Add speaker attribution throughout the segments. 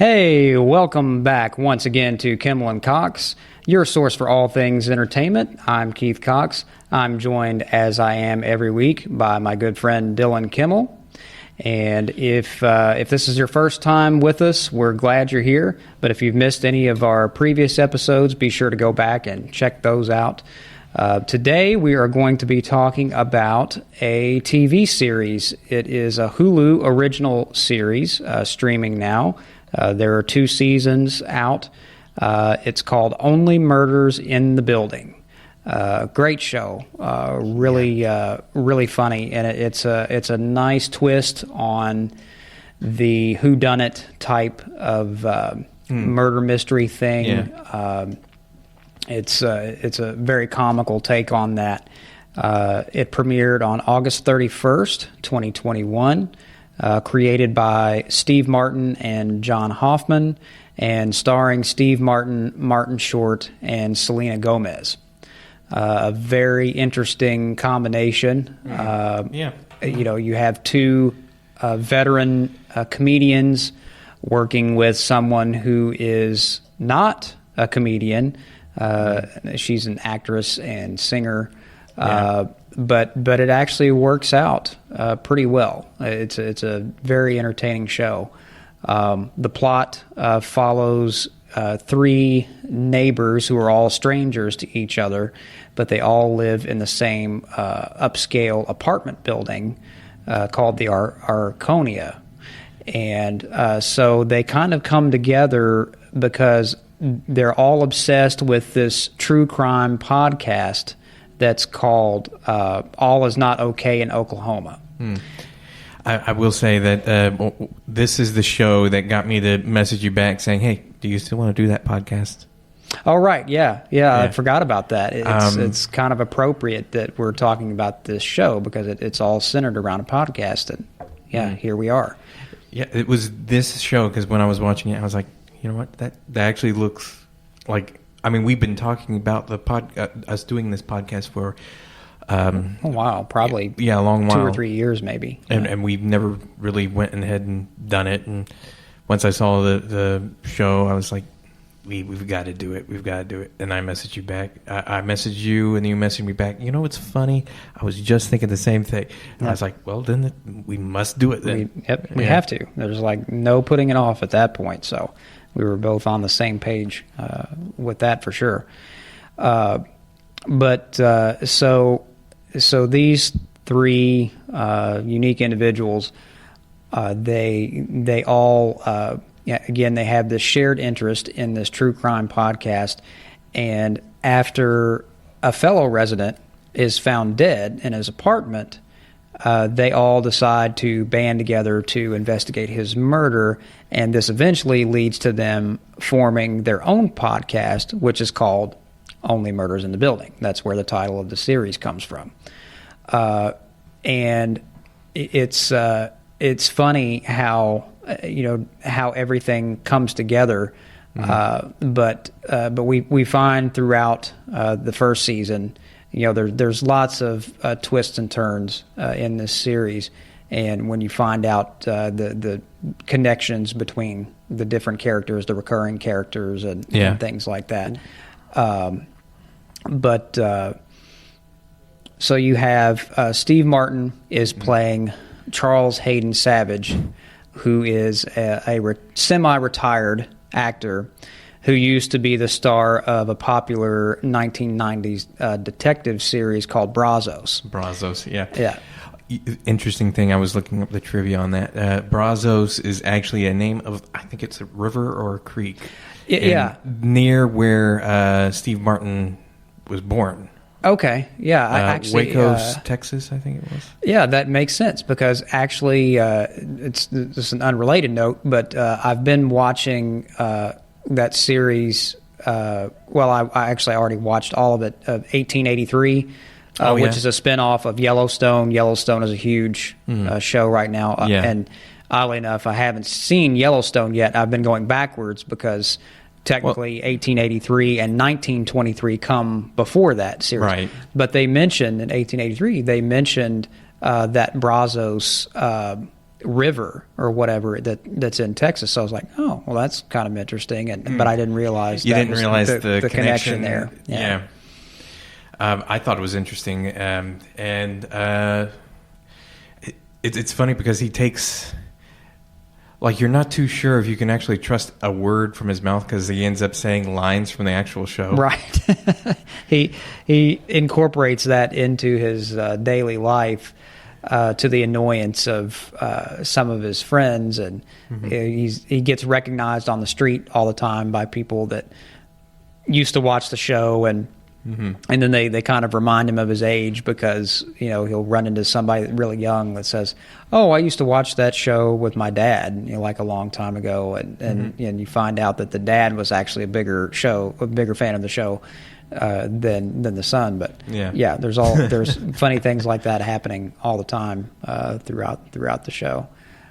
Speaker 1: Hey, welcome back once again to Kimmel and Cox, your source for all things entertainment. I'm Keith Cox. I'm joined, as I am every week, by my good friend Dylan Kimmel. And if this is your first time with us, we're glad you're here. But if you've missed any of our previous episodes, be sure to go back and check those out. Today, we are going to be talking about a TV series. It is a Hulu original series, streaming now. There are 2 seasons out. It's called Only Murders in the Building. Great show, really funny, and it's a nice twist on the whodunit type of murder mystery thing. Yeah. It's a very comical take on that. It premiered on August 31st, 2021. Created by Steve Martin and John Hoffman, and starring Steve Martin, Martin Short, and Selena Gomez. A very interesting combination. You have 2 veteran comedians working with someone who is not a comedian. She's an actress and singer. But it actually works out pretty well. It's a very entertaining show. The plot follows 3 neighbors who are all strangers to each other, but they all live in the same upscale apartment building called the Arconia. And so they kind of come together because they're all obsessed with this true crime podcast that's called All Is Not Okay in Oklahoma.
Speaker 2: I will say that this is the show that got me to message you back saying, hey, do you still want to do that podcast?
Speaker 1: Oh, right. Yeah. I forgot about that. It's kind of appropriate that we're talking about this show because it's all centered around a podcast. And here we are.
Speaker 2: Yeah, it was this show because when I was watching it, I was like, you know what? That actually looks like... I mean, we've been talking about the us doing this podcast for
Speaker 1: a while, probably
Speaker 2: a long while,
Speaker 1: 2 or 3 years maybe,
Speaker 2: and we've never really went ahead and done it. And once I saw the show, I was like, we've got to do it. We've got to do it. And I messaged you back. I messaged you, and you messaged me back. You know what's funny? I was just thinking the same thing. And I was like, well, then we must do it. Then
Speaker 1: we have to. There's like no putting it off at that point. So. We were both on the same page with that for sure. So these 3 unique individuals, they all again they have this shared interest in this true crime podcast, and after a fellow resident is found dead in his apartment, they all decide to band together to investigate his murder, and this eventually leads to them forming their own podcast, which is called Only Murders in the Building. That's where the title of the series comes from. And it's funny how how everything comes together. Mm-hmm. But we find throughout the first season, there's lots of twists and turns in this series, and when you find out the connections between the different characters, the recurring characters, and things like that. So you have Steve Martin is playing Charles Hayden Savage, who is a semi-retired actor who used to be the star of a popular 1990s detective series called Brazos.
Speaker 2: Brazos, yeah.
Speaker 1: Yeah.
Speaker 2: Interesting thing, I was looking up the trivia on that. Brazos is actually a name of, I think it's a river or a creek. Near where Steve Martin was born.
Speaker 1: Okay, yeah.
Speaker 2: Waco, Texas, I think it was.
Speaker 1: Yeah, that makes sense because actually, it's an unrelated note, but I've been watching that series. I actually already watched all of it, 1883, which is a spinoff of Yellowstone. Yellowstone is a huge show right now. And oddly enough, I haven't seen Yellowstone yet. I've been going backwards because technically 1883 and 1923 come before that series.
Speaker 2: Right.
Speaker 1: But they mentioned in 1883, that Brazos river or whatever that's in Texas. So I was like, oh, well, that's kind of interesting. But I didn't realize
Speaker 2: the
Speaker 1: connection there.
Speaker 2: Yeah. I thought it was interesting, it's funny because he takes, like, you're not too sure if you can actually trust a word from his mouth because he ends up saying lines from the actual show.
Speaker 1: Right. he incorporates that into his daily life to the annoyance of some of his friends, and he gets recognized on the street all the time by people that used to watch the show, and then they kind of remind him of his age because, he'll run into somebody really young that says, oh, I used to watch that show with my dad, like a long time ago. And you find out that the dad was actually a bigger fan of the show than the son. But there's funny things like that happening all the time throughout the show.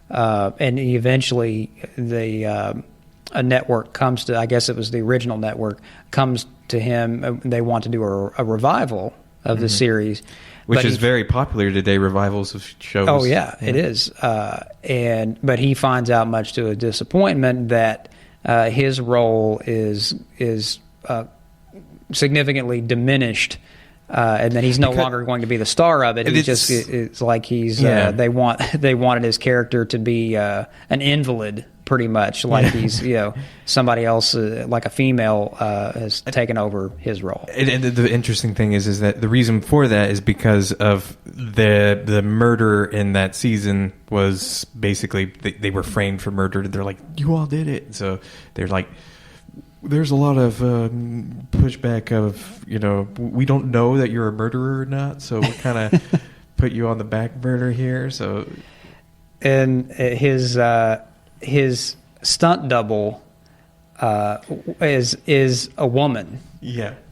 Speaker 1: And eventually a network comes to, I guess it was the original network, comes to him. They want to do a revival of the series.
Speaker 2: Which is very popular today, revivals of shows.
Speaker 1: Oh, yeah, it is. But he finds out, much to his disappointment, that his role is significantly diminished, and that he's no longer going to be the star of it. It's like they wanted his character to be an invalid, pretty much, like he's somebody else, like a female, has taken over his role.
Speaker 2: And the interesting thing is that the reason for that is because of the murder in that season was basically they were framed for murder. They're like, you all did it. So they're like, there's a lot of pushback of, we don't know that you're a murderer or not, so we kind of put you on the back burner here. So,
Speaker 1: and his stunt double is a woman,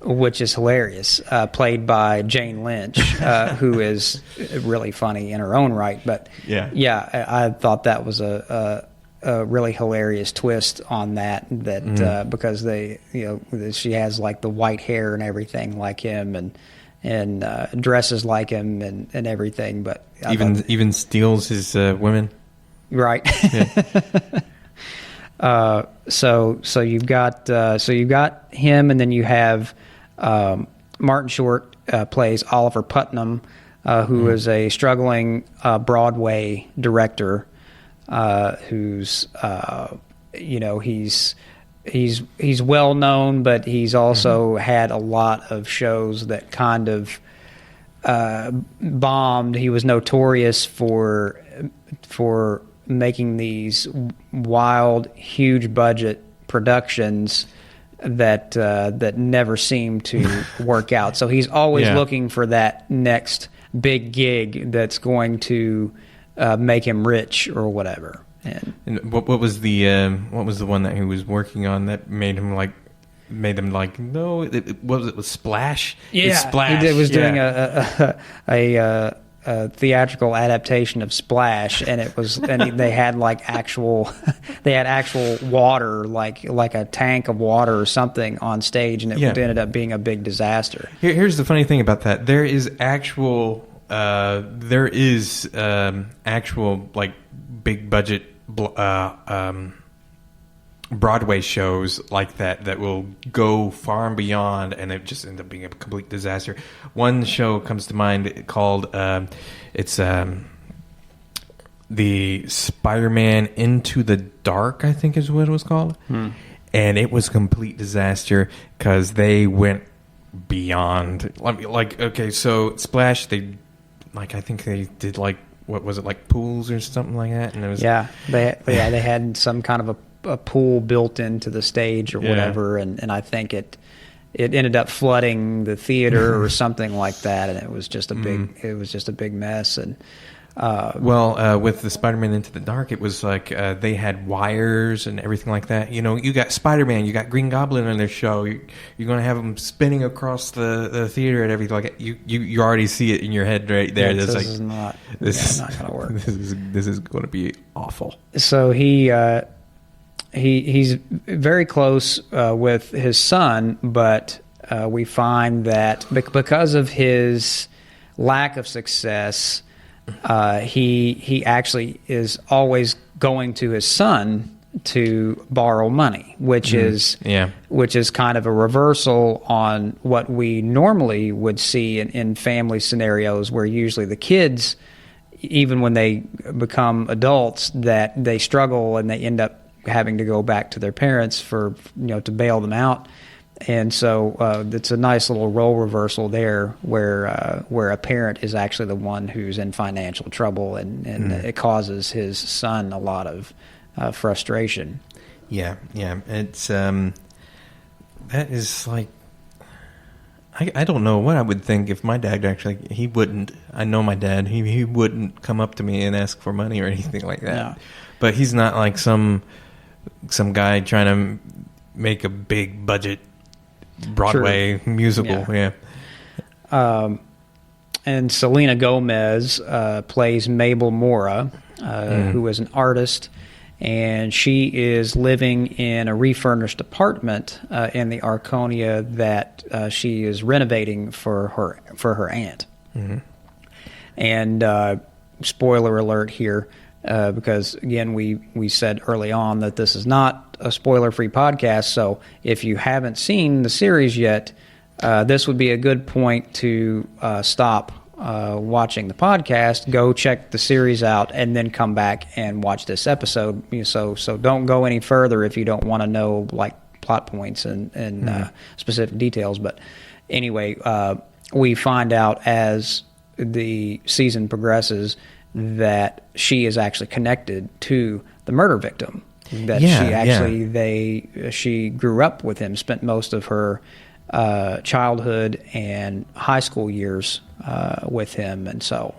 Speaker 1: which is hilarious, played by Jane Lynch, who is really funny in her own right. But I thought that was a really hilarious twist on that because she has like the white hair and everything like him, and dresses like him and everything, but
Speaker 2: even steals his women.
Speaker 1: Right. So you've got him, and then you have Martin Short plays Oliver Putnam, who is a struggling Broadway director, who's he's well known, but he's also had a lot of shows that kind of bombed. He was notorious for making these wild, huge budget productions that never seem to work out. So he's always looking for that next big gig that's going to make him rich or whatever.
Speaker 2: And what was the one that he was working on that made them like no, it was Splash.
Speaker 1: Splash. He was doing a theatrical adaptation of Splash, and they had actual water, like a tank of water or something on stage, and it ended up being a big disaster.
Speaker 2: Here's the funny thing about that: there is actual like big budget Broadway shows like that will go far and beyond, and it just ends up being a complete disaster. One show comes to mind called it's the Spider-Man Into the Dark, I think is what it was called. And it was a complete disaster because they went beyond. Like okay, so Splash, I think they did what was it, like pools or something like that, and it was
Speaker 1: they had some kind of a pool built into the stage or whatever, and I think it ended up flooding the theater or something like that, and it was just a big mess. And
Speaker 2: with the Spider-Man Into the Dark, it was like they had wires and everything like that. You got Spider-Man, you got Green Goblin on their show. You're going to have them spinning across the theater and everything like that. You already see it in your head right there.
Speaker 1: This is not going to work.
Speaker 2: This is going to be awful.
Speaker 1: So he's very close with his son, but we find that because of his lack of success, he actually is always going to his son to borrow money, which is kind of a reversal on what we normally would see in family scenarios, where usually the kids, even when they become adults, that they struggle and they end up having to go back to their parents for to bail them out. And so it's a nice little role reversal there, where a parent is actually the one who's in financial trouble, and it causes his son a lot of frustration.
Speaker 2: Yeah. It's that is like, I don't know what I would think if my dad he wouldn't. I know my dad. He wouldn't come up to me and ask for money or anything like that.
Speaker 1: Yeah.
Speaker 2: But he's not like some guy trying to make a big budget Broadway musical. Yeah.
Speaker 1: And Selena Gomez plays Mabel Mora, who is an artist, and she is living in a refurnished apartment in the Arconia that she is renovating for her aunt. Mm-hmm. And spoiler alert here, because again we said early on that this is not a spoiler-free podcast, so if you haven't seen the series yet, this would be a good point to stop watching the podcast, go check the series out, and then come back and watch this episode. So don't go any further if you don't want to know like plot points and specific details. But anyway, we find out as the season progresses that she is actually connected to the murder victim. That she grew up with him, spent most of her childhood and high school years with him, and so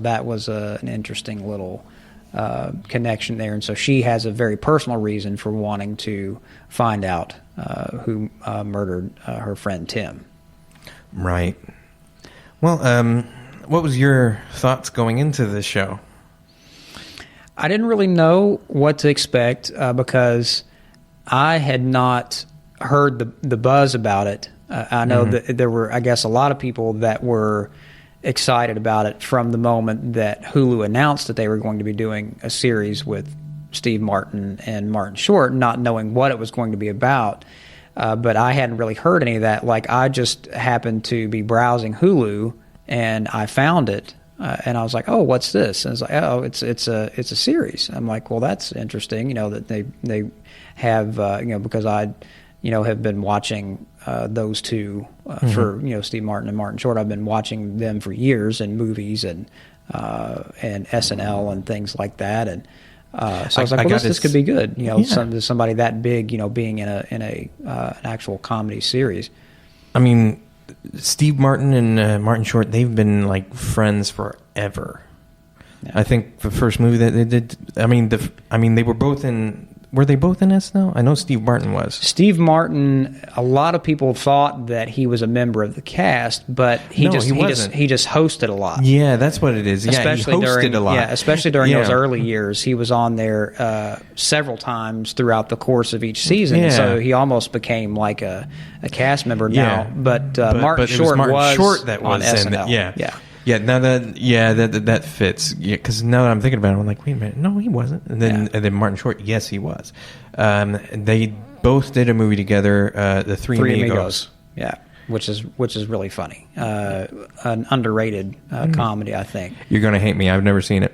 Speaker 1: that was an interesting little connection there. And so she has a very personal reason for wanting to find out who murdered her friend Tim.
Speaker 2: Right. Well, what was your thoughts going into this show?
Speaker 1: I didn't really know what to expect because I had not heard the buzz about it. I know that there were, I guess, a lot of people that were excited about it from the moment that Hulu announced that they were going to be doing a series with Steve Martin and Martin Short, not knowing what it was going to be about. But I hadn't really heard any of that. Like, I just happened to be browsing Hulu and I found it. And I was like, "Oh, what's this?" And it's like, "Oh, it's a series." I'm like, "Well, that's interesting." That they have because I have been watching those two for Steve Martin and Martin Short. I've been watching them for years in movies and SNL and things like that. And so I was like, "Well, this could be good." Somebody that big, being in an actual comedy series.
Speaker 2: I mean, Steve Martin and Martin Short, they've been like friends forever. Yeah. I think the first movie that they did, they were both in. Were they both in SNL? I know Steve Martin was.
Speaker 1: Steve Martin, a lot of people thought that he was a member of the cast, but he just hosted a lot.
Speaker 2: Yeah, that's what it is. Especially he hosted a lot.
Speaker 1: Yeah, especially during those early years. He was on there several times throughout the course of each season. Yeah. So he almost became like a cast member now. But Martin Short was
Speaker 2: that
Speaker 1: on
Speaker 2: was
Speaker 1: SNL.
Speaker 2: Yeah, now that fits. Yeah, because now that I'm thinking about it, I'm like, wait a minute, no, he wasn't. And then Martin Short, yes, he was. They both did a movie together, The Three Amigos.
Speaker 1: Yeah, which is really funny. An underrated comedy, I think.
Speaker 2: You're gonna hate me. I've never seen it.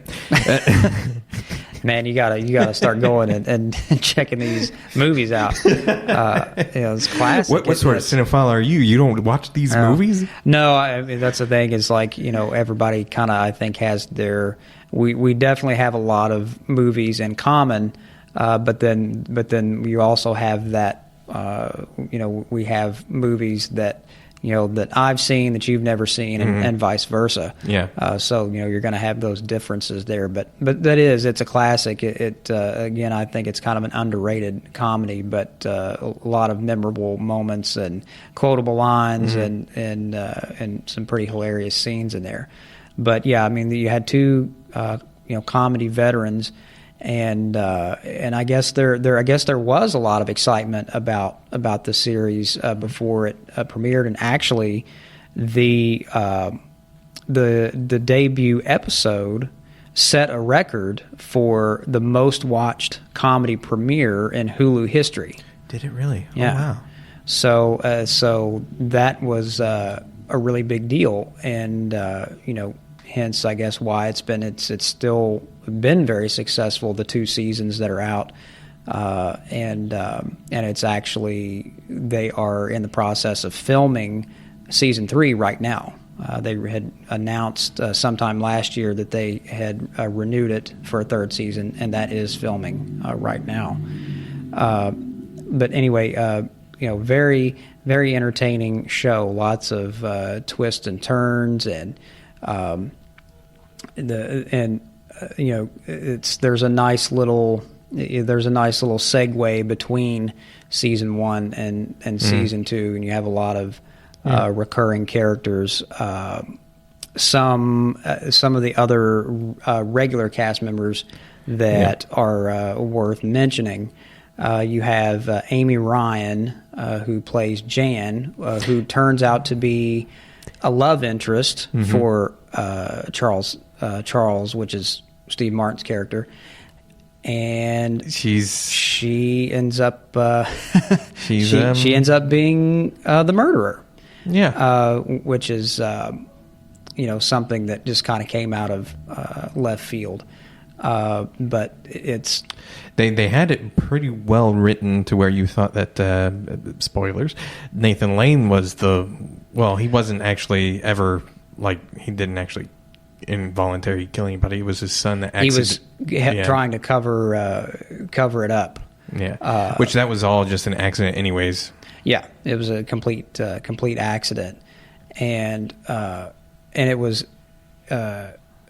Speaker 1: Man, you gotta start going and checking these movies out. It's classic.
Speaker 2: What sort of cinephile are you? You don't watch these movies?
Speaker 1: No, I mean, that's the thing. Is like everybody kind of, I think, has their. We definitely have a lot of movies in common, but then you also have that. We have movies that. That I've seen that you've never seen, and vice versa.
Speaker 2: Yeah.
Speaker 1: So you're going to have those differences there, but it's a classic. It again, I think it's kind of an underrated comedy, but a lot of memorable moments and quotable lines and some pretty hilarious scenes in there. But yeah, I mean, you had two comedy veterans. And I guess there was a lot of excitement about the series before it premiered, and actually the the debut episode set a record for the most watched comedy premiere in Hulu history.
Speaker 2: Did it really?
Speaker 1: Yeah.
Speaker 2: Oh, wow.
Speaker 1: So that was a really big deal, and hence I guess why it's still been very successful. The 2 seasons that are out, and it's actually they are in the process of filming season 3 right now. They had announced sometime last year that they had renewed it for a 3rd season, and that is filming right now. But anyway, very, very entertaining show. Lots of twists and turns, and there's a nice little segue between season 1 and season 2, and you have a lot of recurring characters. Some of the other regular cast members that are worth mentioning. You have Amy Ryan, who plays Jan, who turns out to be a love interest for Charles, which is Steve Martin's character, and she ends up she ends up being the murderer. Yeah, which is something that just kind of came out of left field. But it's
Speaker 2: they had it pretty well written to where you thought that spoilers, Nathan Lane was he wasn't actually ever, like, he didn't actually involuntary kill anybody. It was his son that
Speaker 1: he was trying to cover it up.
Speaker 2: Yeah, which that was all just an accident, anyways.
Speaker 1: Yeah, it was a complete accident, and it was.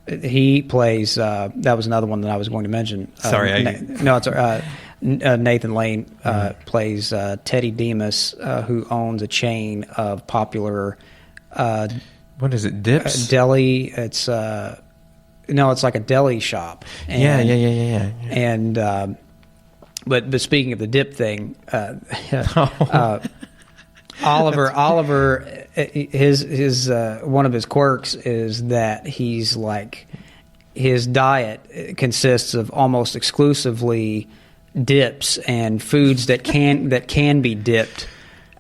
Speaker 1: He plays. That was another one that I was going to mention.
Speaker 2: Sorry,
Speaker 1: Nathan Lane plays Teddy Demas, who owns a chain of popular.
Speaker 2: What is it? Dips?
Speaker 1: Deli. It's it's like a deli shop. And,
Speaker 2: yeah.
Speaker 1: And but speaking of the dip thing, Oliver, his one of his quirks is that he's like, his diet consists of almost exclusively dips and foods that can be dipped,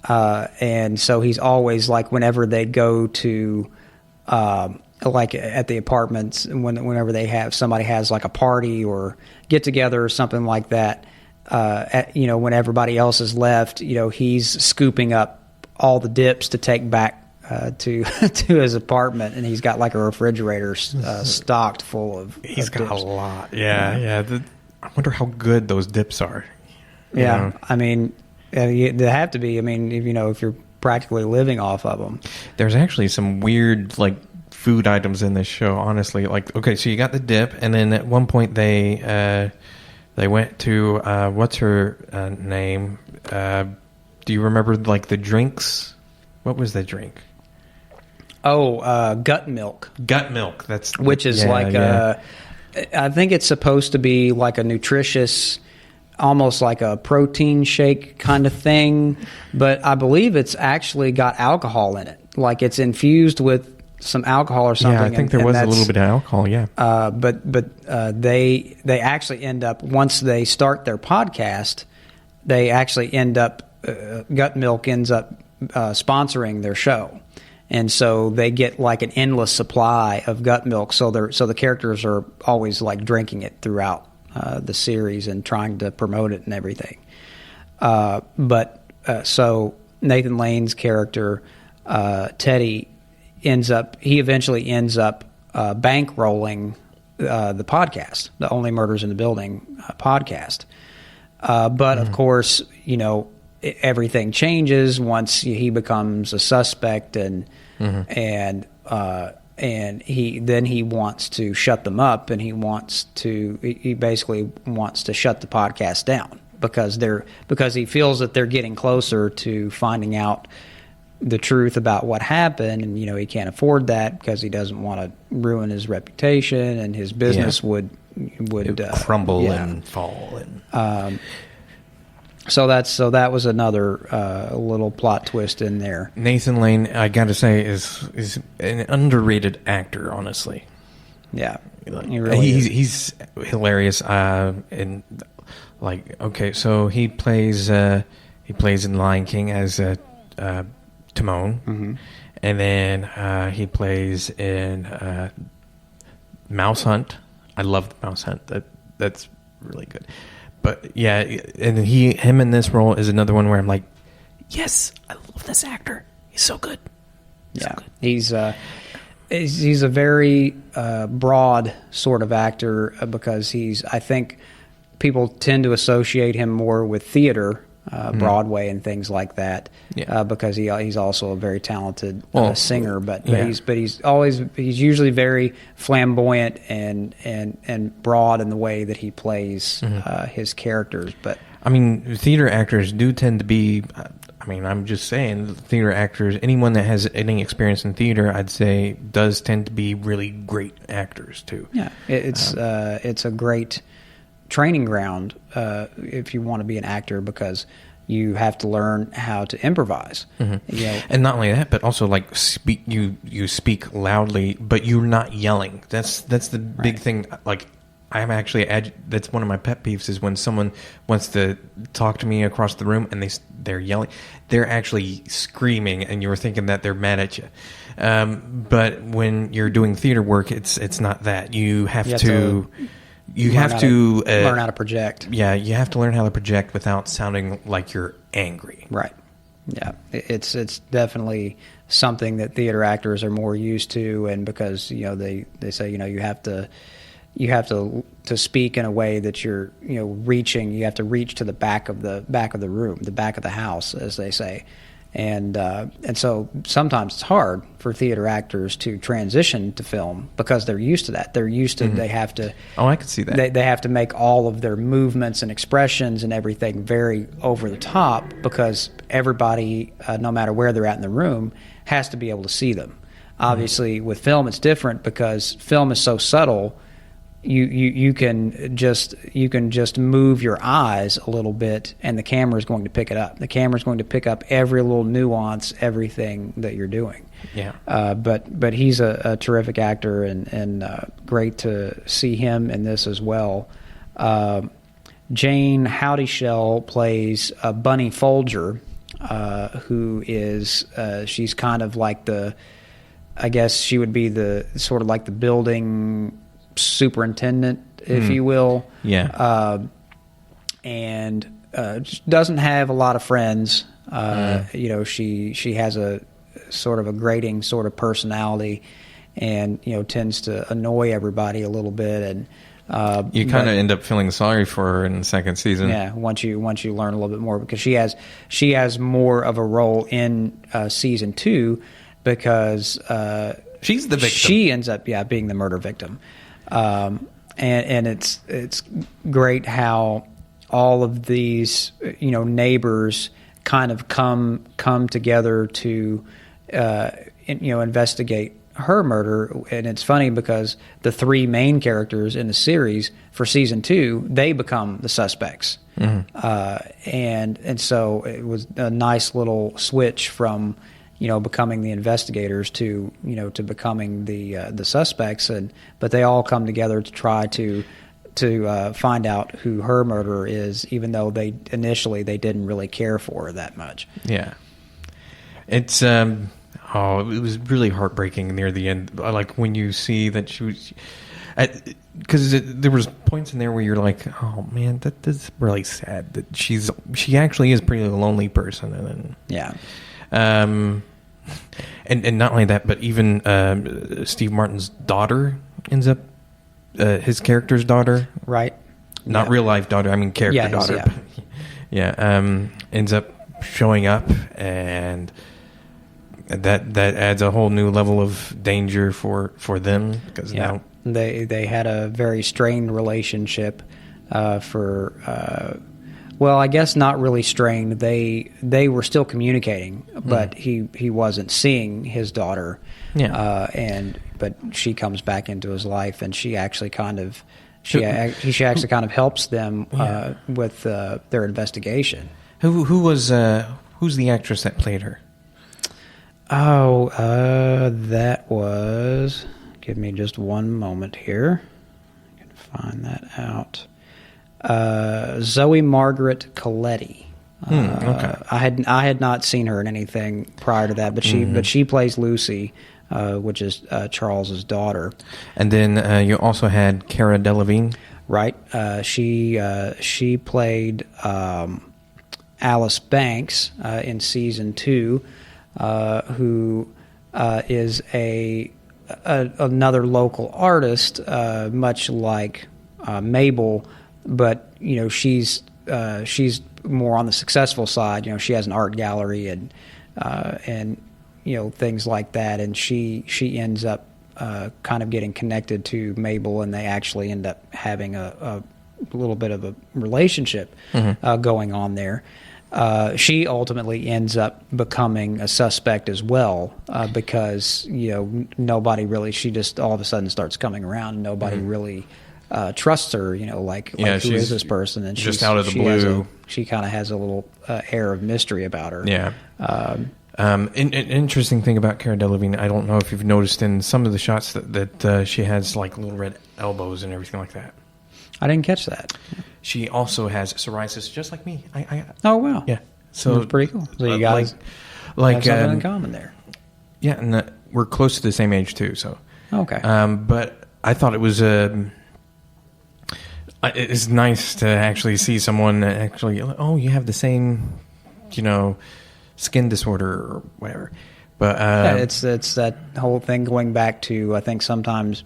Speaker 1: and so he's always like, whenever they go to like at the apartments, whenever somebody has like a party or get together or something like that, when everybody else is left, he's scooping up all the dips to take back to his apartment, and he's got like a refrigerator stocked full of.
Speaker 2: He's got
Speaker 1: dips.
Speaker 2: A lot. Yeah. I wonder how good those dips are.
Speaker 1: Yeah, I mean, they have to be. I mean, if you're practically living off of them.
Speaker 2: There's actually some weird like food items in this show. Honestly, like, okay, so you got the dip, and then at one point they went to what's her name? Do you remember, like, the drinks? What was the drink?
Speaker 1: Oh, gut milk.
Speaker 2: Gut milk.
Speaker 1: Which is I think it's supposed to be like a nutritious, almost like a protein shake kind of thing, but I believe it's actually got alcohol in it. Like, it's infused with some alcohol or something.
Speaker 2: Yeah, I think there was a little bit of alcohol. Yeah.
Speaker 1: But they actually end up, once they start their podcast, they actually end up. Gut Milk ends up sponsoring their show, and so they get like an endless supply of gut milk. So the characters are always like drinking it throughout the series and trying to promote it and everything. So Nathan Lane's character Teddy eventually ends up bankrolling the podcast, the Only Murders in the Building podcast. But of course, everything changes once he becomes a suspect, and he wants to shut them up, and he basically wants to shut the podcast down because he feels that they're getting closer to finding out the truth about what happened, and he can't afford that because he doesn't want to ruin his reputation, and his business would
Speaker 2: crumble and fall.
Speaker 1: So that was another little plot twist in there.
Speaker 2: Nathan Lane, I got to say, is an underrated actor. Honestly,
Speaker 1: Yeah, he really is.
Speaker 2: he's hilarious. And like, okay, so he plays in Lion King as Timon, and then he plays in Mouse Hunt. I love the Mouse Hunt. That's really good. But yeah, and him in this role is another one where I'm like, yes, I love this actor. He's so good.
Speaker 1: Yeah, he's a very broad sort of actor because I think people tend to associate him more with theater, Broadway and things like that.
Speaker 2: Yeah.
Speaker 1: Because he's also a very talented singer, but
Speaker 2: yeah.
Speaker 1: he's usually very flamboyant and broad in the way that he plays his characters. But
Speaker 2: I mean, theater actors do tend to be. I mean, I'm just saying, theater actors, anyone that has any experience in theater, I'd say, does tend to be really great actors too.
Speaker 1: Yeah, it's a great training ground if you want to be an actor because you have to learn how to improvise. You know,
Speaker 2: And not only that, but also like you speak loudly, but you're not yelling. That's the big thing. Like I'm actually that's one of my pet peeves is when someone wants to talk to me across the room and they're yelling. They're actually screaming, and you're thinking that they're mad at you. But when you're doing theater work, it's not that. You have to
Speaker 1: learn how to project.
Speaker 2: Yeah, you have to learn how to project without sounding like you're angry.
Speaker 1: Right. Yeah, it's definitely something that theater actors are more used to, and because they say you have to speak in a way that you're reaching. You have to reach to the back of the room, the back of the house, as they say. And so sometimes it's hard for theater actors to transition to film because they're used to that. They're used to they have to.
Speaker 2: Oh, I can see that.
Speaker 1: They have to make all of their movements and expressions and everything very over the top because everybody, no matter where they're at in the room, has to be able to see them. Obviously, with film, it's different because film is so subtle. You can just move your eyes a little bit, and the camera is going to pick it up. The camera is going to pick up every little nuance, everything that you're doing.
Speaker 2: Yeah.
Speaker 1: But he's a terrific actor, and great to see him in this as well. Jane Howdyshell plays Bunny Folger, who is she's kind of like I guess she would be the sort of like the building superintendent, if you will.
Speaker 2: Yeah.
Speaker 1: And doesn't have a lot of friends. She has a sort of a grating sort of personality, and tends to annoy everybody a little bit. And
Speaker 2: you kind of end up feeling sorry for her in the second season.
Speaker 1: Yeah, once you learn a little bit more, because she has more of a role in season 2 because
Speaker 2: she's the victim.
Speaker 1: She ends up being the murder victim. And it's great how all of these neighbors kind of come together to investigate her murder. And it's funny because the 3 main characters in the series for season 2, they become the suspects. And so it was a nice little switch from becoming the investigators to becoming the suspects, but they all come together to try to find out who her murderer is, even though they initially didn't really care for her that much.
Speaker 2: Yeah, it's it was really heartbreaking near the end. Like when you see that she was, because there was points in there where you're like, oh man, that's really sad that she actually is a pretty lonely person, and then
Speaker 1: yeah.
Speaker 2: And not only that, but even Steve Martin's daughter ends up his character's daughter,
Speaker 1: right?
Speaker 2: Not real life daughter. I mean character daughter. Ends up showing up, and that adds a whole new level of danger for them because now
Speaker 1: they had a very strained relationship well, I guess not really strained. They were still communicating, but he wasn't seeing his daughter.
Speaker 2: Yeah.
Speaker 1: But she comes back into his life, and she actually kind of she actually kind of helps them with their investigation.
Speaker 2: Who's the actress that played her?
Speaker 1: Oh, that was. Give me just one moment here. I can find that out. Zoe Margaret Coletti.
Speaker 2: Okay.
Speaker 1: I had not seen her in anything prior to that, but she plays Lucy, which is Charles's daughter.
Speaker 2: And then you also had Cara Delevingne.
Speaker 1: Right. She played Alice Banks in season 2, who is another local artist, much like Mabel, but she's more on the successful side. She has an art gallery and things like that, and she ends up kind of getting connected to Mabel, and they actually end up having a little bit of a relationship going on there. She ultimately ends up becoming a suspect as well, because nobody really. She just all of a sudden starts coming around, and nobody really trusts her. Like who is this person? And
Speaker 2: just out of the blue,
Speaker 1: she kind of has a little air of mystery about her.
Speaker 2: Yeah. An interesting thing about Cara Delevingne, I don't know if you've noticed in some of the shots that she has like little red elbows and everything like that.
Speaker 1: I didn't catch that.
Speaker 2: She also has psoriasis, just like me.
Speaker 1: Oh wow!
Speaker 2: Yeah, so
Speaker 1: that's pretty cool. So you guys have something in common there.
Speaker 2: Yeah, and we're close to the same age too. So
Speaker 1: okay.
Speaker 2: But I thought it was it's nice to actually see someone that actually, you have the same, skin disorder or whatever. But
Speaker 1: it's that whole thing going back to, I think sometimes,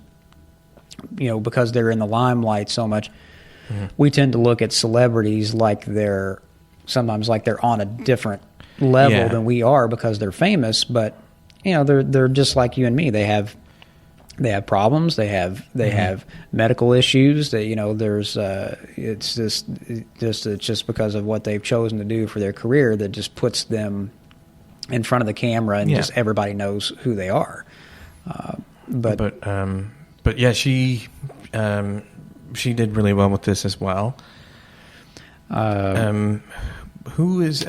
Speaker 1: because they're in the limelight so much, we tend to look at celebrities like they're on a different level than we are because they're famous. But they're just like you and me. They have problems. They have medical issues. There's it's just because of what they've chosen to do for their career that just puts them in front of the camera, and just everybody knows who they are. But
Speaker 2: yeah, she did really well with this as well. Who is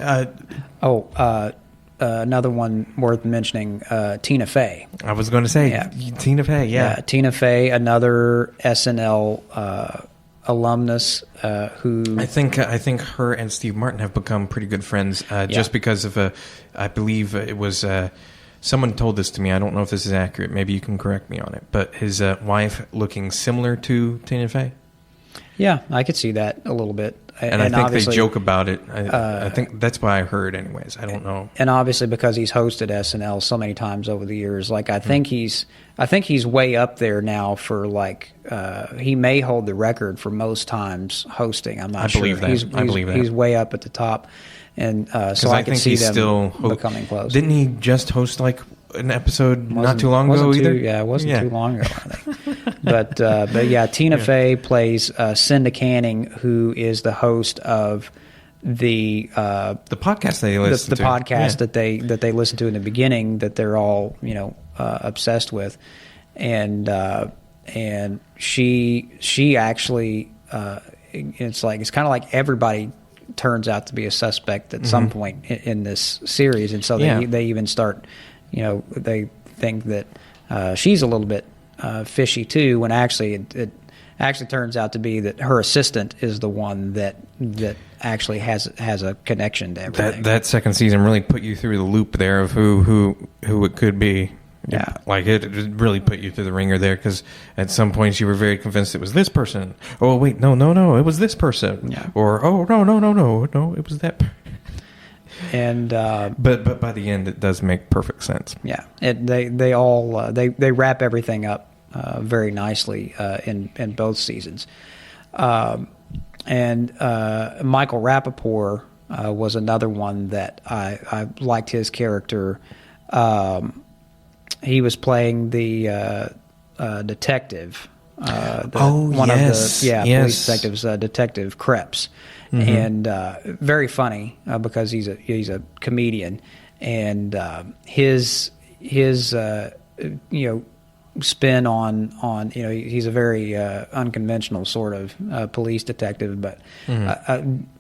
Speaker 2: another one worth mentioning, Tina Fey. I was going to say, Tina Fey, yeah.
Speaker 1: Tina Fey, another SNL alumnus who...
Speaker 2: I think her and Steve Martin have become pretty good friends just because of, I believe it was... someone told this to me. I don't know if this is accurate. Maybe you can correct me on it. But his wife looking similar to Tina Fey?
Speaker 1: Yeah, I could see that a little bit.
Speaker 2: And I think they joke about it. I think that's what I heard anyways. I don't know.
Speaker 1: And obviously because he's hosted SNL so many times over the years, like I think he's way up there now for he may hold the record for most times hosting. I'm not sure.
Speaker 2: I believe that.
Speaker 1: He's way up at the top. And so I can see them still becoming close.
Speaker 2: Didn't he just host an episode not too long ago either?
Speaker 1: Yeah, it wasn't too long ago, I think. But yeah, Tina Fey plays Cinda Canning, who is the host of the
Speaker 2: podcast they listen to.
Speaker 1: The podcast that they listen to in the beginning that they're all obsessed with, and she actually it's kind of like everybody turns out to be a suspect at some point in this series, and so they even start, they think that she's a little bit fishy too, when actually it actually turns out to be that her assistant is the one that actually has a connection to everything.
Speaker 2: That second season really put you through the loop there of who it could be.
Speaker 1: Yeah,
Speaker 2: it really put you through the ringer there, because at some points you were very convinced it was this person. Oh wait, no, it was this person.
Speaker 1: Yeah.
Speaker 2: Or no, it was that.
Speaker 1: And
Speaker 2: but by the end, it does make perfect sense.
Speaker 1: Yeah, they all they wrap everything up very nicely in both seasons. And Michael Rappaport was another one that I liked his character. He was playing the detective. Police detectives, Detective Krebs. And very funny because he's a comedian, and his spin on he's a very unconventional sort of police detective, but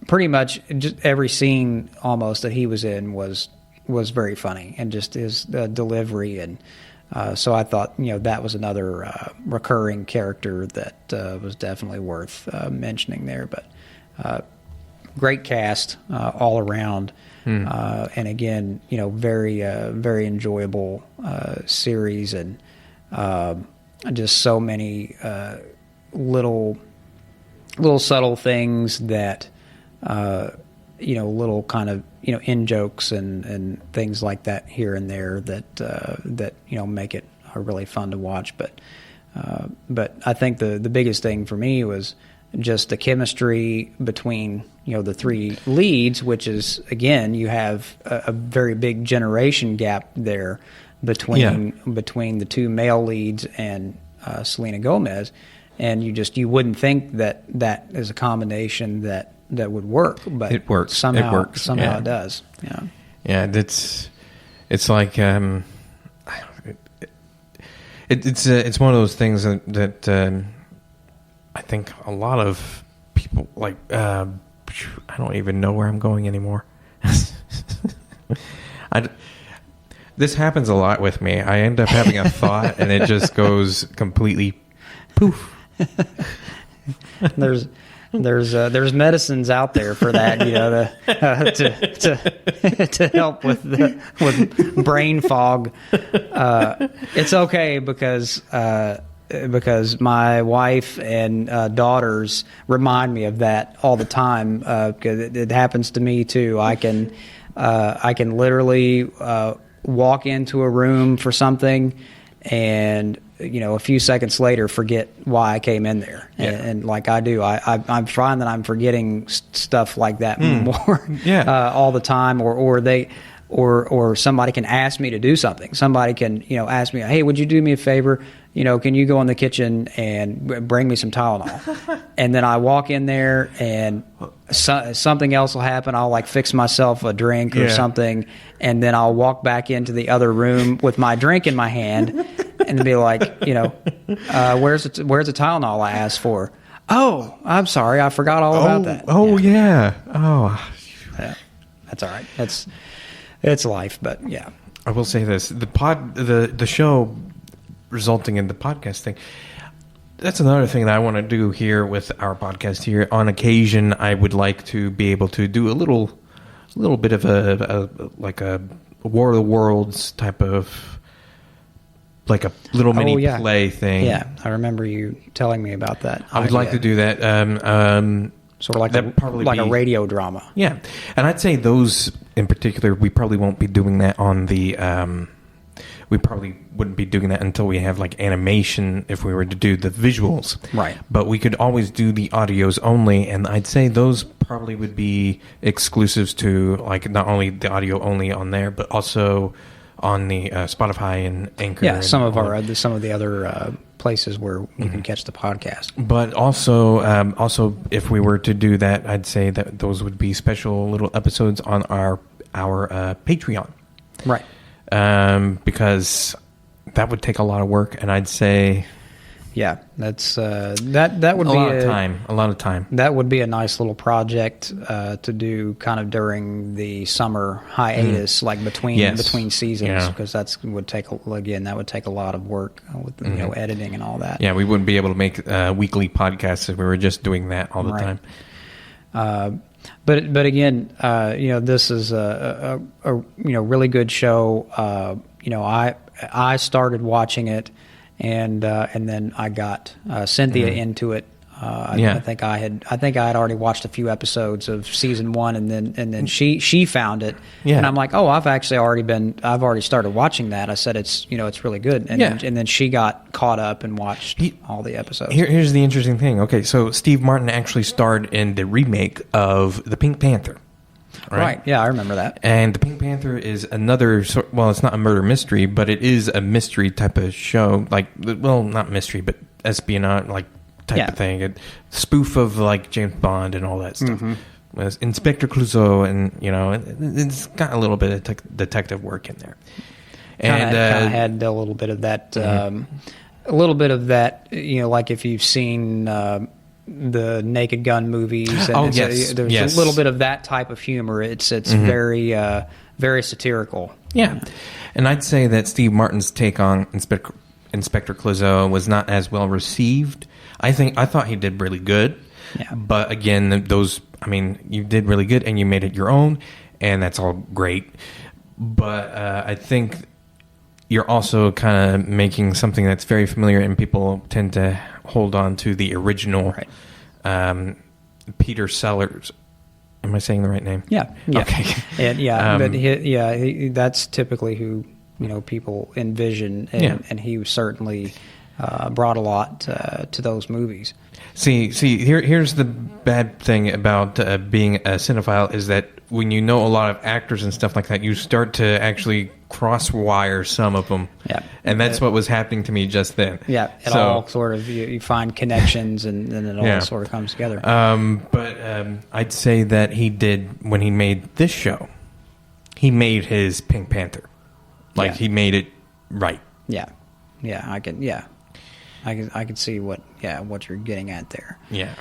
Speaker 1: pretty much just every scene almost that he was in was very funny, and just his delivery, and so I thought that was another recurring character that was definitely worth mentioning there. But great cast all around. And again, very very enjoyable series, and just so many little subtle things that little kind of in jokes and things like that here and there that make it really fun to watch. But I think the biggest thing for me was just the chemistry between the three leads, which is, again, you have a very big generation gap there between the two male leads and Selena Gomez, and you wouldn't think that is a combination that would work, but
Speaker 2: it works.
Speaker 1: Somehow
Speaker 2: it works.
Speaker 1: Somehow it does.
Speaker 2: Yeah, it's like it's one of those things that I think a lot of people like. I don't even know where I'm going anymore. This happens a lot with me. I end up having a thought, and it just goes completely poof.
Speaker 1: There's medicines out there for that, to help with brain fog. It's okay because my wife and daughters remind me of that all the time, because it happens to me too. I can literally walk into a room for something, and a few seconds later forget why I came in there. And like I do, I'm trying that I'm forgetting stuff like that more all the time, or somebody can ask me to do something. Somebody can, ask me, hey, would you do me a favor? Can you go in the kitchen and bring me some Tylenol? And then I walk in there, and something else will happen. I'll fix myself a drink or something, and then I'll walk back into the other room with my drink in my hand, and be like, where's the Tylenol I asked for? Oh, I'm sorry, I forgot all about that.
Speaker 2: Yeah.
Speaker 1: That's all right. It's life, but yeah.
Speaker 2: I will say this: the show resulting in the podcast thing. That's another thing that I want to do here with our podcast here. On occasion, I would like to be able to do a little bit of a War of the Worlds type of, like a little mini play thing.
Speaker 1: Yeah, I remember you telling me about that.
Speaker 2: I would like to do that.
Speaker 1: Sort of like a radio drama.
Speaker 2: Yeah, and I'd say those in particular, we probably won't be doing that on the. We probably wouldn't be doing that until we have animation if we were to do the visuals.
Speaker 1: Right.
Speaker 2: But we could always do the audios only, and I'd say those probably would be exclusives to not only the audio only on there, but also on the Spotify and Anchor.
Speaker 1: Yeah, some of the other places where you can catch the podcast.
Speaker 2: But also if we were to do that, I'd say that those would be special little episodes on our Patreon.
Speaker 1: Right.
Speaker 2: Because that would take a lot of work, and I'd say,
Speaker 1: yeah, that's that would be
Speaker 2: a lot of time.
Speaker 1: That would be a nice little project to do kind of during the summer hiatus, between seasons, because that would take a lot of work with editing and all that.
Speaker 2: Yeah, we wouldn't be able to make weekly podcasts if we were just doing that all the time.
Speaker 1: But again, this is a really good show. I started watching it, and then I got Cynthia into it. I think I had already watched a few episodes of season 1, and then she found it, and I'm like, oh, I've already started watching that. I said it's really good, and then she got caught up and watched all the episodes.
Speaker 2: Here's the interesting thing. Okay, so Steve Martin actually starred in the remake of The Pink Panther.
Speaker 1: Right. Yeah, I remember that.
Speaker 2: And The Pink Panther is another it's not a murder mystery, but it is a mystery type of show. Not mystery, but espionage type of thing. A spoof of James Bond and all that stuff. With Inspector Clouseau, and it's got a little bit of detective work in there. And
Speaker 1: I had a little bit of that a little bit of that, like if you've seen the Naked Gun movies. And
Speaker 2: yes.
Speaker 1: There's a little bit of that type of humor. It's very, very satirical.
Speaker 2: Yeah. And I'd say that Steve Martin's take on Inspector Clouseau was not as well received. I thought he did really good.
Speaker 1: Yeah.
Speaker 2: But again, you did really good and you made it your own, and that's all great. But I think you're also kind of making something that's very familiar, and people tend to hold on to the original. Right. Peter Sellers. Am I saying the right name?
Speaker 1: Yeah.
Speaker 2: Okay.
Speaker 1: And that's typically who people envision, and he certainly brought a lot to those movies.
Speaker 2: See, here's the bad thing about being a cinephile is that when you know a lot of actors and stuff like that, you start to actually cross-wire some of them. Yeah. And that's what was happening to me just then.
Speaker 1: Yeah, all sort of, you find connections, and then it all sort of comes together.
Speaker 2: But I'd say that he did, when he made this show, he made his Pink Panther. He made it right. Yeah.
Speaker 1: Yeah, I can see what you're getting at there.
Speaker 2: Yeah.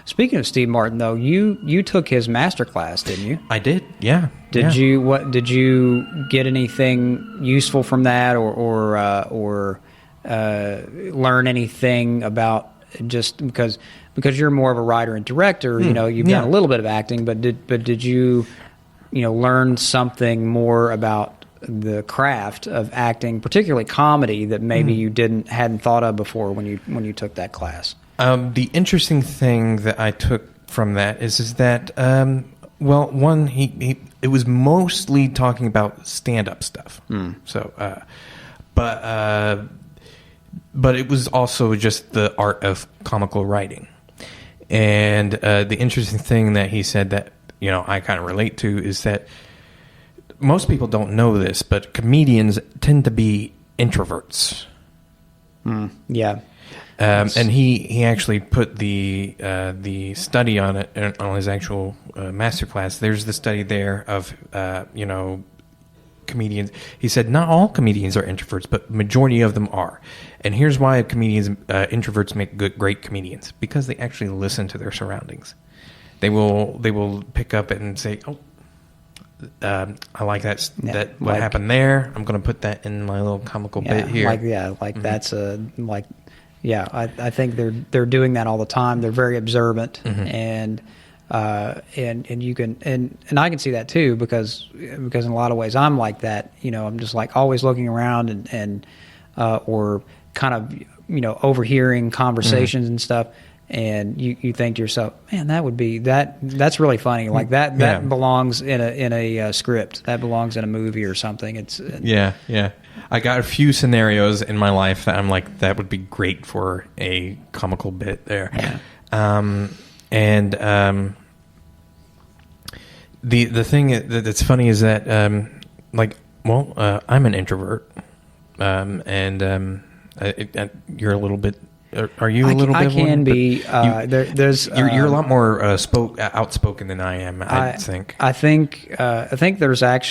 Speaker 1: Speaking of Steve Martin, though, you took his master class, didn't you?
Speaker 2: I did. Yeah.
Speaker 1: Did you get anything useful from that, or learn anything about, just because you're more of a writer and director? You've done a little bit of acting, but did you learn something more about the craft of acting, particularly comedy, that maybe you hadn't thought of before when you took that class?
Speaker 2: The interesting thing that I took from that is that one, it was mostly talking about stand-up stuff. So, but it was also just the art of comical writing. And the interesting thing that he said that I kind of relate to is that most people don't know this, but comedians tend to be introverts.
Speaker 1: Yeah.
Speaker 2: And he actually put the study on it on his actual masterclass. There's the study there of comedians. He said not all comedians are introverts, but majority of them are. And here's why introverts make great comedians, because they actually listen to their surroundings. They will pick up and say, "Oh, I like that. What happened there? I'm going to put that in my little comical bit here."
Speaker 1: That's I think they're doing that all the time. They're very observant, and you can and I can see that too, because in a lot of ways I'm like that. I'm just like always looking around and or kind of overhearing conversations and stuff. And you think to yourself, man, that's really funny. Like that belongs in a script. That belongs in a movie or something.
Speaker 2: Yeah. I got a few scenarios in my life that I'm like, that would be great for a comical bit there. Yeah. The thing that's funny is that I'm an introvert, and you're a little bit. Are you a little bit?
Speaker 1: I can be.
Speaker 2: You're a lot more outspoken than I am. I think.
Speaker 1: I think there's a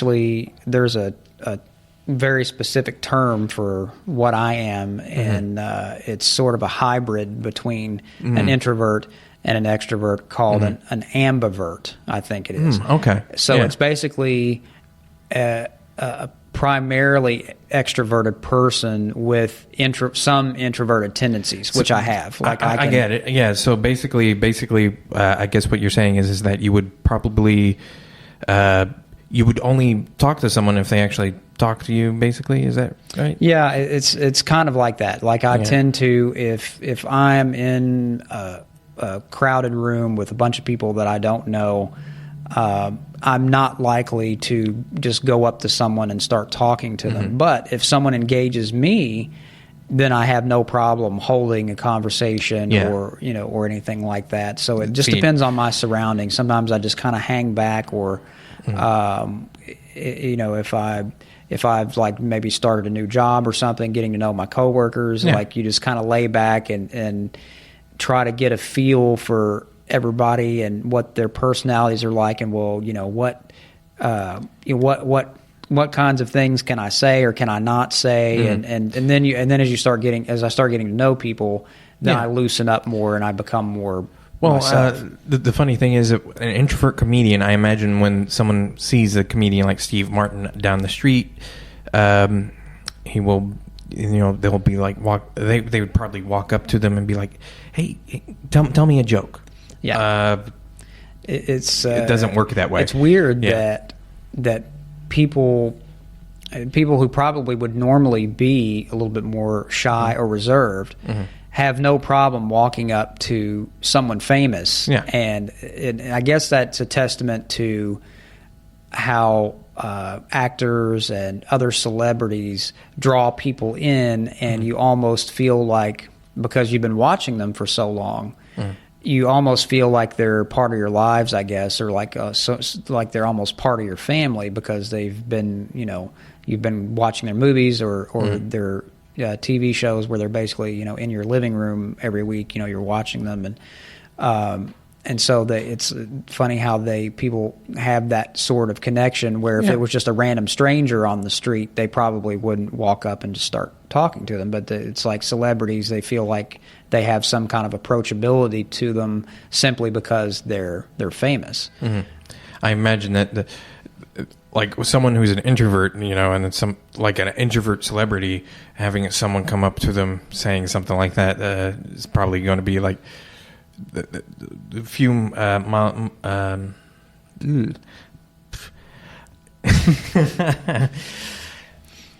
Speaker 1: very specific term for what I am, and it's sort of a hybrid between an introvert and an extrovert called an ambivert. I think it is.
Speaker 2: Okay.
Speaker 1: So it's basically a primarily extroverted person with some introverted tendencies, which I have.
Speaker 2: I get it. Yeah. So basically, I guess what you're saying is that you would probably you would only talk to someone if they actually talk to you. Basically, is that right? Yeah,
Speaker 1: it's kind of like that. Like I tend to, if I'm in a crowded room with a bunch of people that I don't know, I'm not likely to just go up to someone and start talking to them. But if someone engages me, then I have no problem holding a conversation or anything like that. So it just depends on my surroundings. Sometimes I just kind of hang back, or if I've like maybe started a new job or something, getting to know my coworkers, like you just kind of lay back and try to get a feel for everybody and what their personalities are like, and what what kinds of things can I say or can I not say, and then as I start getting to know people, then I loosen up more and I become more myself.
Speaker 2: The funny thing is that an introvert comedian, I imagine when someone sees a comedian like Steve Martin down the street, he will, they'll be like, they would probably walk up to them and be like, hey, tell me a joke.
Speaker 1: Yeah.
Speaker 2: It doesn't work that way.
Speaker 1: It's weird that people who probably would normally be a little bit more shy or reserved have no problem walking up to someone famous.
Speaker 2: Yeah.
Speaker 1: And I guess that's a testament to how actors and other celebrities draw people in, and you almost feel like, because you've been watching them for so long, you almost feel like they're part of your lives, I guess, or like like they're almost part of your family, because they've been, you've been watching their movies or their TV shows where they're basically, in your living room every week. You're watching them, and so it's funny how people have that sort of connection where if it was just a random stranger on the street, they probably wouldn't walk up and just start talking to them. But it's like celebrities, they feel like they have some kind of approachability to them simply because they're famous.
Speaker 2: I imagine that like someone who's an introvert, and it's like an introvert celebrity, having someone come up to them saying something like that is probably going to be like the few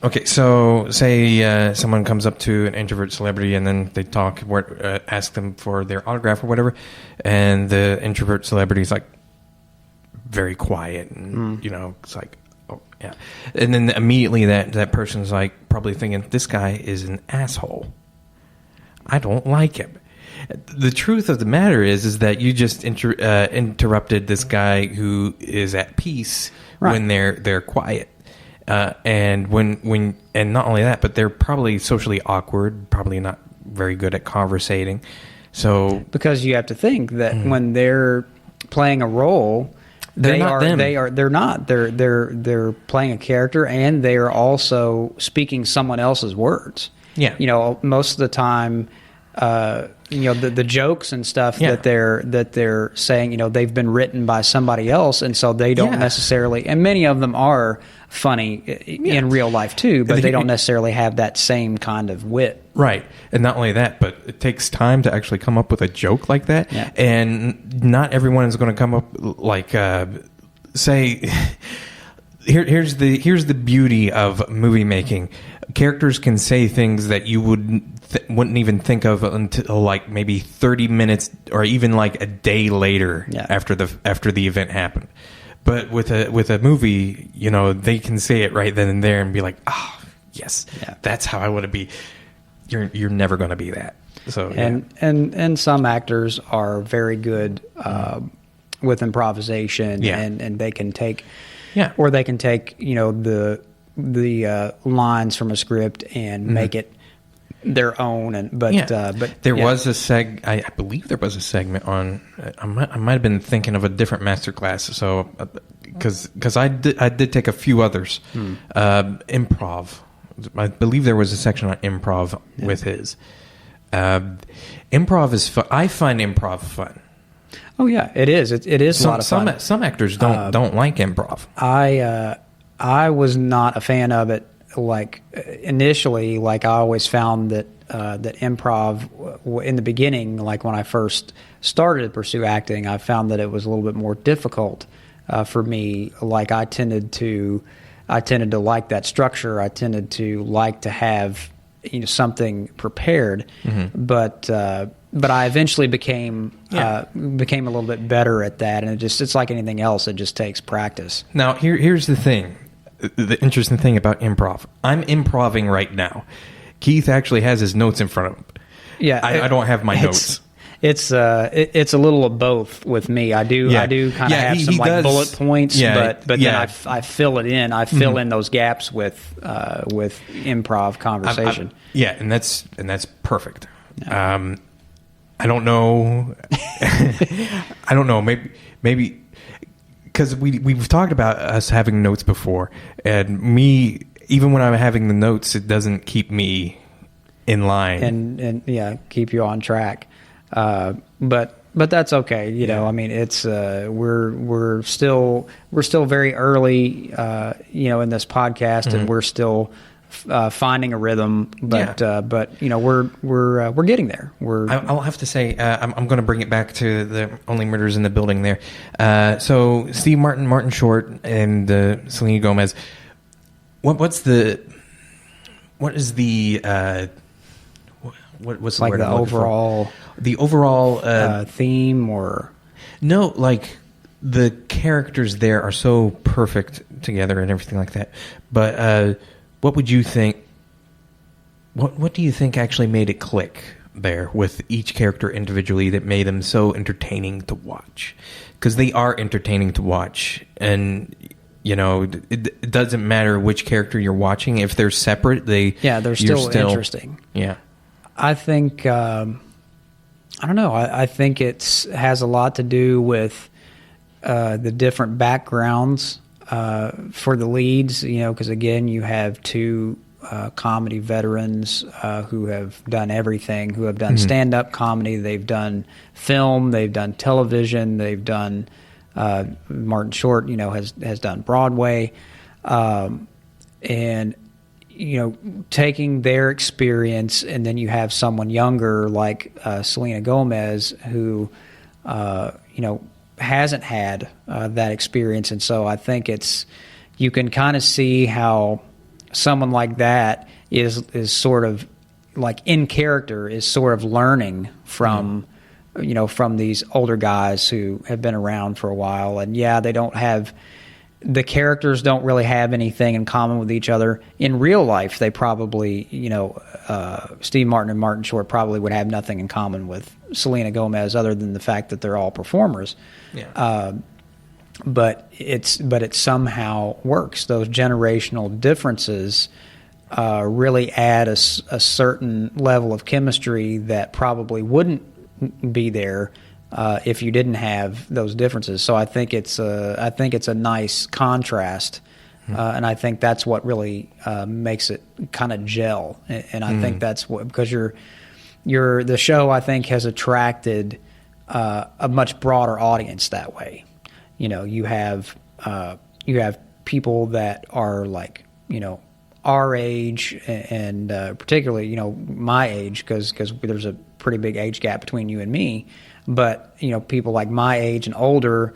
Speaker 2: Okay, so say someone comes up to an introvert celebrity and then they talk, ask them for their autograph or whatever, and the introvert celebrity is like very quiet, and it's like, oh yeah, and then immediately that person's like probably thinking, this guy is an asshole. I don't like him. The truth of the matter is that you just interrupted this guy who is at peace when they're quiet. And when not only that, but they're probably socially awkward, probably not very good at conversating. So
Speaker 1: because you have to think that when they're playing a role, they're not. They're playing a character, and they are also speaking someone else's words.
Speaker 2: Yeah.
Speaker 1: Most of the time, the jokes and stuff that they're saying, they've been written by somebody else, and so they don't necessarily, and many of them are funny in real life too, but they don't necessarily have that same kind of wit.
Speaker 2: Right. And not only that, but it takes time to actually come up with a joke like that.
Speaker 1: Yeah.
Speaker 2: And not everyone is going to come up like, say, here's the beauty of movie making. Characters can say things that you wouldn't even think of until like maybe 30 minutes or even like a day later after the event happened. But with a movie, they can say it right then and there and be like, oh, yes, that's how I want to be. You're never going to be that. So and some actors are very good with improvisation, and they can take or they can take the lines from a script and make it their own. But there was a I believe there was a segment on. I might have been thinking of a different masterclass. So because I did take a few others. Improv. I believe there was a section on improv with his. Improv is fun. I find improv fun.
Speaker 1: Oh yeah, it is. It is a lot of fun.
Speaker 2: Some actors don't like improv.
Speaker 1: I was not a fan of it. Like initially, like I always found that improv in the beginning, like when I first started to pursue acting, I found that it was a little bit more difficult for me. Like I tended to like that structure. I tended to like to have something prepared, but I eventually became a little bit better at that, and it's like anything else. It just takes practice.
Speaker 2: Now here's the thing. The interesting thing about improv, I'm improving right now. Keith actually has his notes in front of him.
Speaker 1: Yeah,
Speaker 2: I don't have my notes.
Speaker 1: It's a little of both with me. I do kind of have some bullet points, but then I fill it in. I fill in those gaps with improv conversation.
Speaker 2: And that's perfect. Yeah. I don't know. I don't know. Maybe because we've talked about us having notes before, and me, even when I'm having the notes, it doesn't keep me in line
Speaker 1: and yeah, keep you on track. But that's okay. You know, I mean, it's we're still very early, in this podcast, and we're still finding a rhythm. But you know, we're getting there.
Speaker 2: I'll have to say, I'm going to bring it back to the Only Murders in the Building there. So Steve Martin Short, and Selena Gomez. What's the what's
Speaker 1: like the overall theme, or
Speaker 2: no, like the characters there are so perfect together and everything like that. But what would you think? What do you think actually made it click there with each character individually that made them so entertaining to watch? Because they are entertaining to watch, and you know, it doesn't matter which character you're watching. If they're separate,
Speaker 1: they're still interesting.
Speaker 2: Yeah.
Speaker 1: I think I don't know. I think it has a lot to do with the different backgrounds for the leads. You know, because again, you have two comedy veterans who have done everything. Who have done stand-up comedy. They've done film. They've done television. They've done Martin Short. You know, has done Broadway, and you know, taking their experience, and then you have someone younger like Selena Gomez who, hasn't had that experience. And so I think you can kind of see how someone like that is sort of like in character, is sort of learning from, from these older guys who have been around for a while. And the characters don't really have anything in common with each other. In real life, they probably, Steve Martin and Martin Short probably would have nothing in common with Selena Gomez other than the fact that they're all performers. Yeah. But it somehow works. Those generational differences really add a certain level of chemistry that probably wouldn't be there if you didn't have those differences. So I think it's a nice contrast, and I think that's what really makes it kind of gel. And I think that's what, because the show, I think, has attracted a much broader audience that way. You know, you have people that are like, our age, and particularly, my age, because there's a pretty big age gap between you and me. But people like my age and older,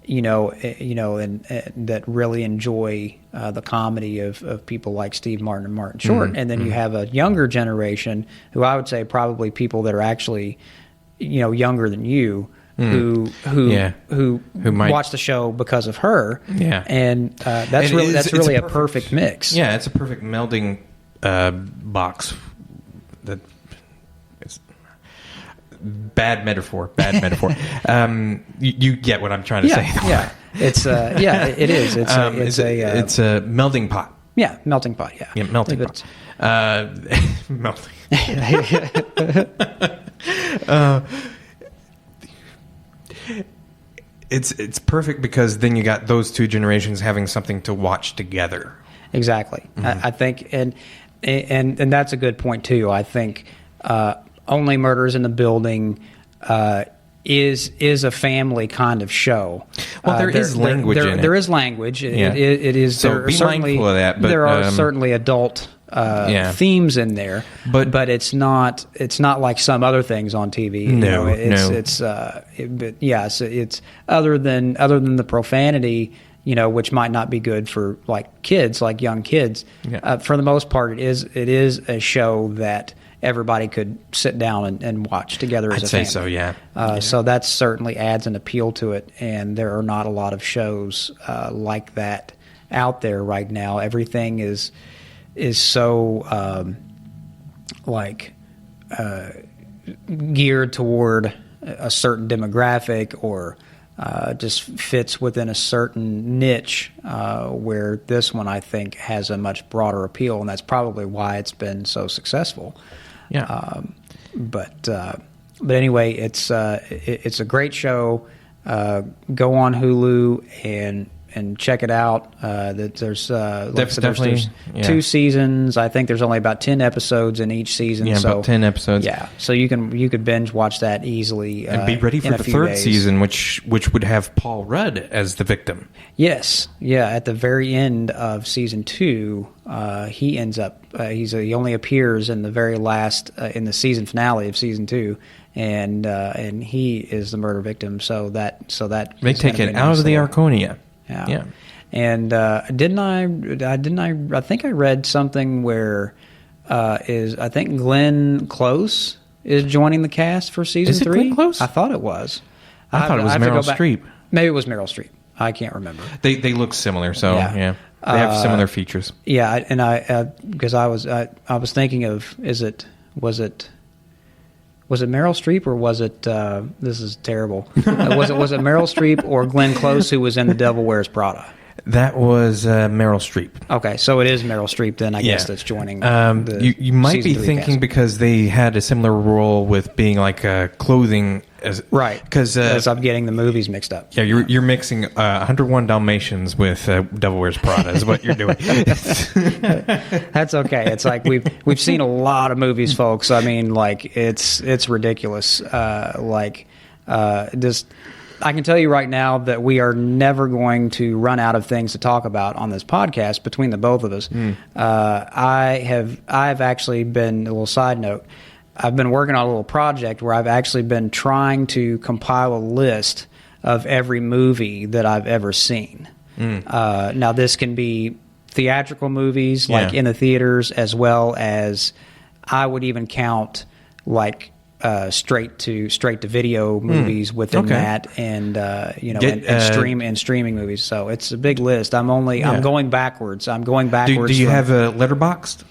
Speaker 1: and that really enjoy the comedy of people like Steve Martin and Martin Short. And then you have a younger generation who I would say probably people that are actually, younger than you, who might watch the show because of her. Yeah, and that's really a perfect mix.
Speaker 2: Yeah, it's a perfect melding box. That it's bad metaphor. You get what I'm trying to say.
Speaker 1: Yeah, it's it is. It's
Speaker 2: a melding pot.
Speaker 1: Yeah, melting pot. Yeah,
Speaker 2: melting pot. Melting. It's perfect because then you got those two generations having something to watch together.
Speaker 1: Exactly. I think, and that's a good point too. I think Only Murders in the Building is a family kind of show.
Speaker 2: Well, there is language in it.
Speaker 1: There is language. It is.
Speaker 2: So be mindful of that. But,
Speaker 1: there are certainly adult themes in there, but it's not like some other things on TV.
Speaker 2: No,
Speaker 1: it's other than the profanity, which might not be good for like kids, like young kids. Yeah. For the most part, it is a show that everybody could sit down and watch together as a family.
Speaker 2: I'd say so, yeah.
Speaker 1: So that certainly adds an appeal to it, and there are not a lot of shows like that out there right now. Everything is so geared toward a certain demographic, or just fits within a certain niche, where this one, I think, has a much broader appeal, and that's probably why it's been so successful. Yeah. But anyway, it's a great show. go on Hulu and check it out. That there's there's 2 seasons. I think there's only about 10 episodes in each season.
Speaker 2: Yeah, about 10 episodes.
Speaker 1: Yeah, so you could binge watch that easily
Speaker 2: and be ready for the 3rd season, which would have Paul Rudd as the victim.
Speaker 1: Yes, yeah. At the very end of season 2, he ends up he only appears in the very last in the season finale of season 2. And he is the murder victim. So that
Speaker 2: they take it out of the Arconia.
Speaker 1: Yeah. And I think I read something where I think Glenn Close is joining the cast for season 3.
Speaker 2: Is it Glenn Close?
Speaker 1: I thought it was.
Speaker 2: I thought it was Meryl Streep.
Speaker 1: Maybe it was Meryl Streep. I can't remember.
Speaker 2: They look similar, so yeah. They have similar features.
Speaker 1: Yeah, and because I was thinking of was it Meryl Streep or was it this is terrible? was it Meryl Streep or Glenn Close who was in The Devil Wears Prada?
Speaker 2: That was Meryl Streep.
Speaker 1: Okay, so it is Meryl Streep then, I guess, that's joining.
Speaker 2: You might be thinking because they had a similar role with being like clothing.
Speaker 1: Right, because I'm getting the movies mixed up.
Speaker 2: Yeah, you're mixing 101 Dalmatians with Devil Wears Prada is what you're doing.
Speaker 1: That's okay. It's like we've seen a lot of movies, folks. I mean, like it's ridiculous. I can tell you right now that we are never going to run out of things to talk about on this podcast between the both of us. I've actually been, a little side note, I've been working on a little project where I've actually been trying to compile a list of every movie that I've ever seen. Now, this can be theatrical movies, like in the theaters, as well as I would even count like straight to video movies within that, and and streaming movies. So it's a big list. I'm going backwards.
Speaker 2: Do you have a Letterboxd?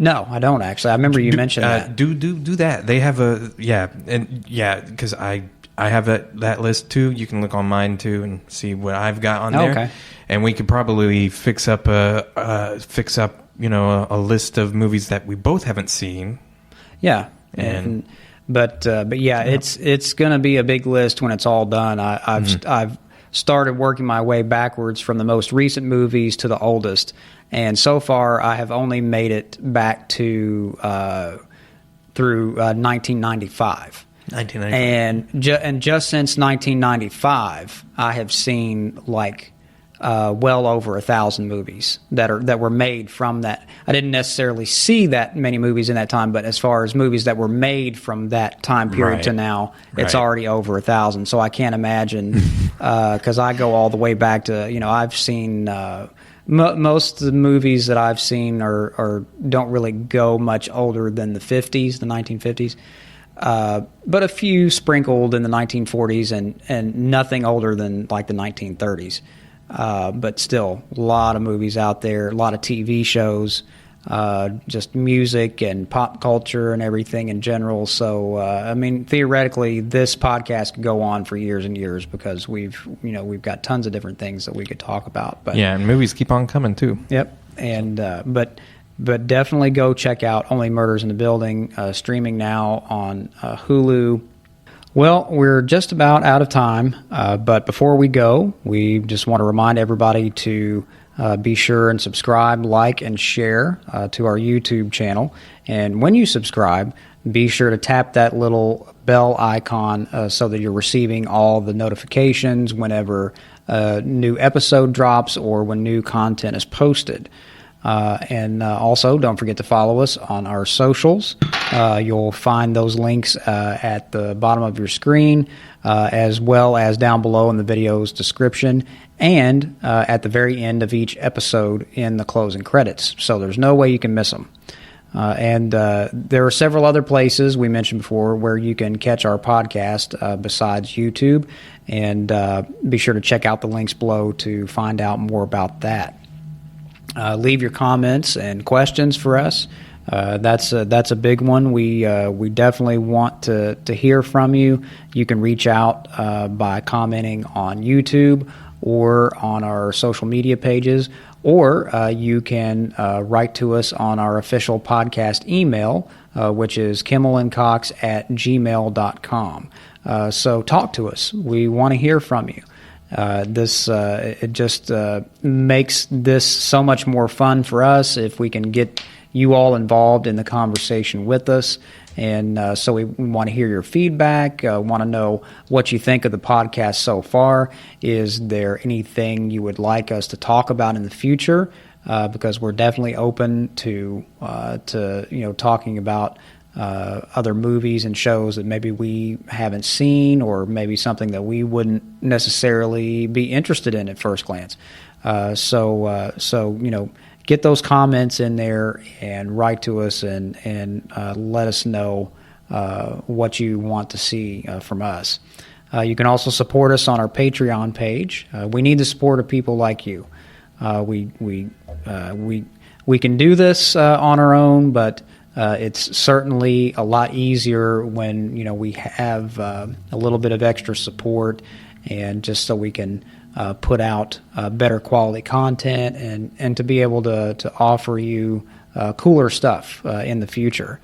Speaker 1: No, I don't actually. I remember you mentioned that.
Speaker 2: Do that. They have because I have that list too. You can look on mine too and see what I've got on there. Okay. And we could probably fix up a list of movies that we both haven't seen.
Speaker 1: Yeah. But it's going to be a big list when it's all done. I've started working my way backwards from the most recent movies to the oldest, and so far I have only made it back to through 1995. 1995. And just since 1995, I have seen like well over 1,000 movies that were made from that. I didn't necessarily see that many movies in that time, but as far as movies that were made from that time period to now, it's already over 1,000. So I can't imagine, because I go all the way back to, I've seen most of the movies that I've seen are don't really go much older than the 50s, the 1950s. But a few sprinkled in the 1940s and nothing older than like the 1930s. But still, a lot of movies out there, a lot of TV shows, just music and pop culture and everything in general. So, theoretically, this podcast could go on for years and years because we've got tons of different things that we could talk about. But
Speaker 2: yeah, and movies keep on coming too.
Speaker 1: Yep, and but definitely go check out Only Murders in the Building, streaming now on Hulu. Well, we're just about out of time, but before we go, we just want to remind everybody to be sure and subscribe, like, and share to our YouTube channel. And when you subscribe, be sure to tap that little bell icon so that you're receiving all the notifications whenever a new episode drops or when new content is posted. And also, don't forget to follow us on our socials. You'll find those links at the bottom of your screen, as well as down below in the video's description, and at the very end of each episode in the closing credits. So there's no way you can miss them. And there are several other places we mentioned before where you can catch our podcast besides YouTube. And be sure to check out the links below to find out more about that. Leave your comments and questions for us. That's a big one. We definitely want to hear from you. You can reach out by commenting on YouTube or on our social media pages, or you can write to us on our official podcast email, which is kimmelandcox@gmail.com. So talk to us. We want to hear from you. It just makes this so much more fun for us if we can get you all involved in the conversation with us. And so we want to hear your feedback, want to know what you think of the podcast so far. Is there anything you would like us to talk about in the future? Because we're definitely open to talking about other movies and shows that maybe we haven't seen, or maybe something that we wouldn't necessarily be interested in at first glance. So get those comments in there and write to us and let us know what you want to see from us. You can also support us on our Patreon page. We need the support of people like you. We can do this on our own, but it's certainly a lot easier when we have a little bit of extra support, and just so we can put out better quality content and to be able to offer you cooler stuff in the future.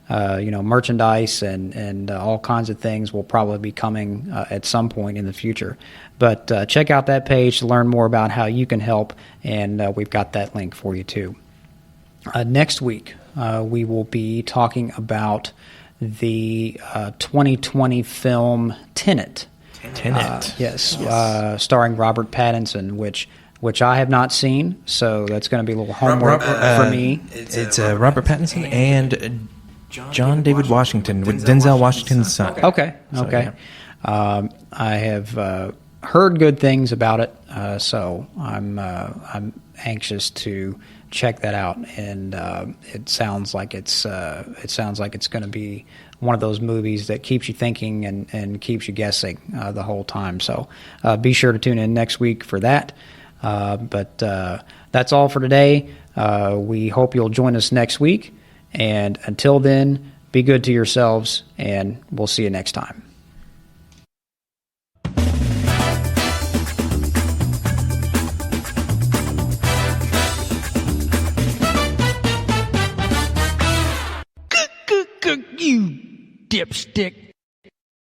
Speaker 1: Merchandise and all kinds of things will probably be coming at some point in the future. But check out that page to learn more about how you can help, and we've got that link for you too. Next week, we will be talking about the 2020 film Tenet. Yes. Starring Robert Pattinson, which I have not seen, so that's going to be a little homework for me.
Speaker 2: It's Robert Pattinson and John David Washington, with Denzel Washington's son.
Speaker 1: Okay.
Speaker 2: So, yeah.
Speaker 1: I have heard good things about it, so I'm anxious to check that out, and it sounds like it's going to be one of those movies that keeps you thinking and keeps you guessing the whole time. So be sure to tune in next week for that. But that's all for today. We hope you'll join us next week, and until then, be good to yourselves, and we'll see you next time.
Speaker 3: You dipstick.